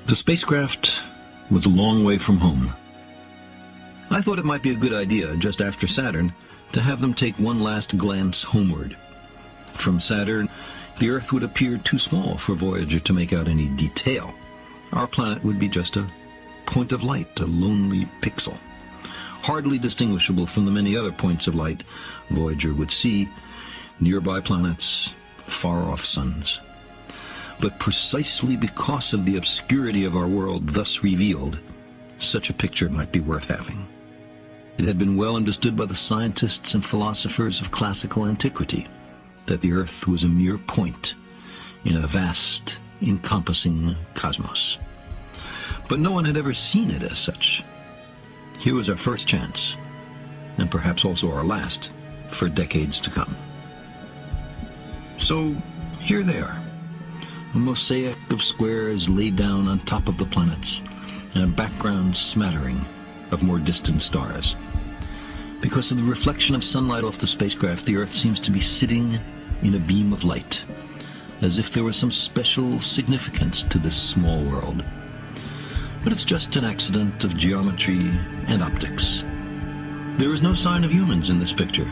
The spacecraft was a long way from home. I thought it might be a good idea, just after Saturn, to have them take one last glance homeward. From Saturn, the Earth would appear too small for Voyager to make out any detail. Our planet would be just a point of light, a lonely pixel, hardly distinguishable from the many other points of light Voyager would see, nearby planets, far-off suns. But precisely because of the obscurity of our world thus revealed, such a picture might be worth having. It had been well understood by the scientists and philosophers of classical antiquity that the Earth was a mere point in a vast, encompassing cosmos. But no one had ever seen it as such. Here was our first chance, and perhaps also our last, for decades to come. So, here they are, a mosaic of squares laid down on top of the planets, and a background smattering of more distant stars. Because of the reflection of sunlight off the spacecraft, the Earth seems to be sitting in a beam of light, as if there was some special significance to this small world. But it's just an accident of geometry and optics. There is no sign of humans in this picture.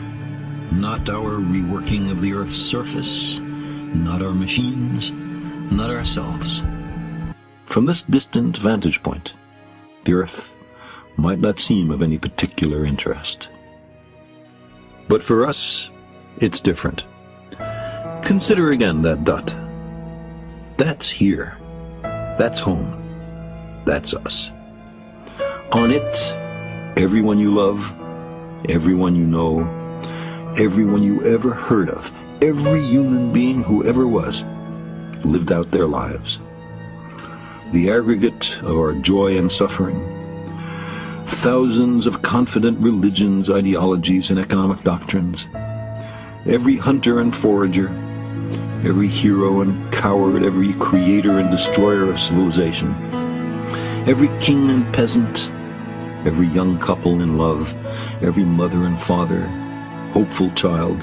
Not our reworking of the Earth's surface, not our machines, not ourselves. From this distant vantage point, the Earth might not seem of any particular interest. But for us, it's different. Consider again that dot. That's here. That's home. That's us. On it, everyone you love, everyone you know, everyone you ever heard of, every human being who ever was, lived out their lives. The aggregate of our joy and suffering, thousands of confident religions, ideologies, and economic doctrines, every hunter and forager, every hero and coward, every creator and destroyer of civilization, every king and peasant, every young couple in love, every mother and father, hopeful child,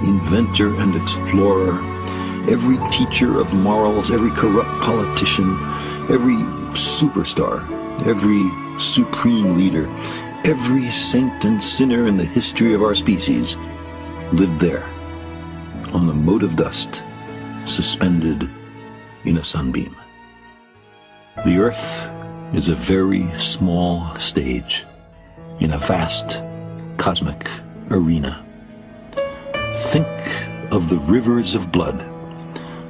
inventor and explorer, every teacher of morals, every corrupt politician, every superstar, every supreme leader, every saint and sinner in the history of our species lived there, on a mote of dust, suspended in a sunbeam. The Earth is a very small stage in a vast cosmic arena. Think of the rivers of blood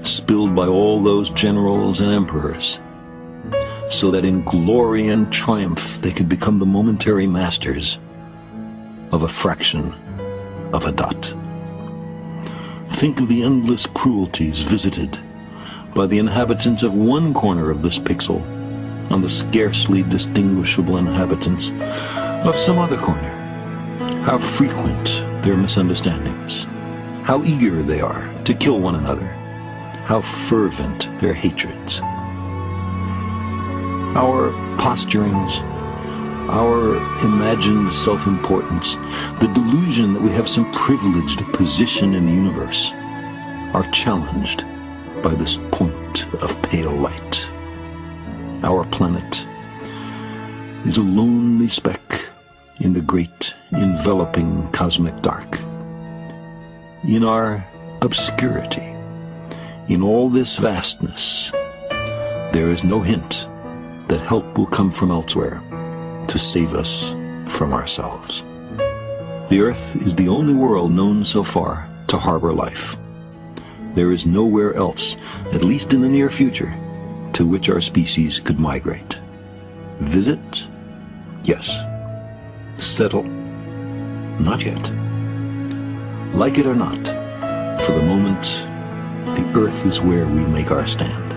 spilled by all those generals and emperors, so that in glory and triumph they could become the momentary masters of a fraction of a dot. Think of the endless cruelties visited by the inhabitants of one corner of this pixel on the scarcely distinguishable inhabitants of some other corner. How frequent their misunderstandings, how eager they are to kill one another, how fervent their hatreds. Our posturings, our imagined self-importance, the delusion that we have some privileged position in the universe, are challenged by this point of pale light. Our planet is a lonely speck in the great enveloping cosmic dark. In our obscurity, in all this vastness, there is no hint that help will come from elsewhere to save us from ourselves. The Earth is the only world known so far to harbor life. There is nowhere else, at least in the near future, to which our species could migrate. Visit? Yes. Settle? Not yet. Like it or not, for the moment, the Earth is where we make our stand.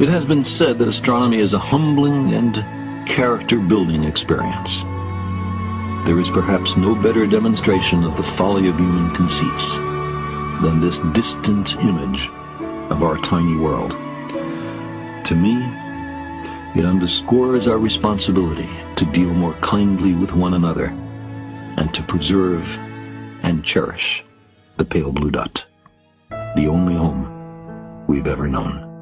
It has been said that astronomy is a humbling and character-building experience. There is perhaps no better demonstration of the folly of human conceits than this distant image of our tiny world. To me, it underscores our responsibility to deal more kindly with one another and to preserve and cherish the pale blue dot, the only home we've ever known.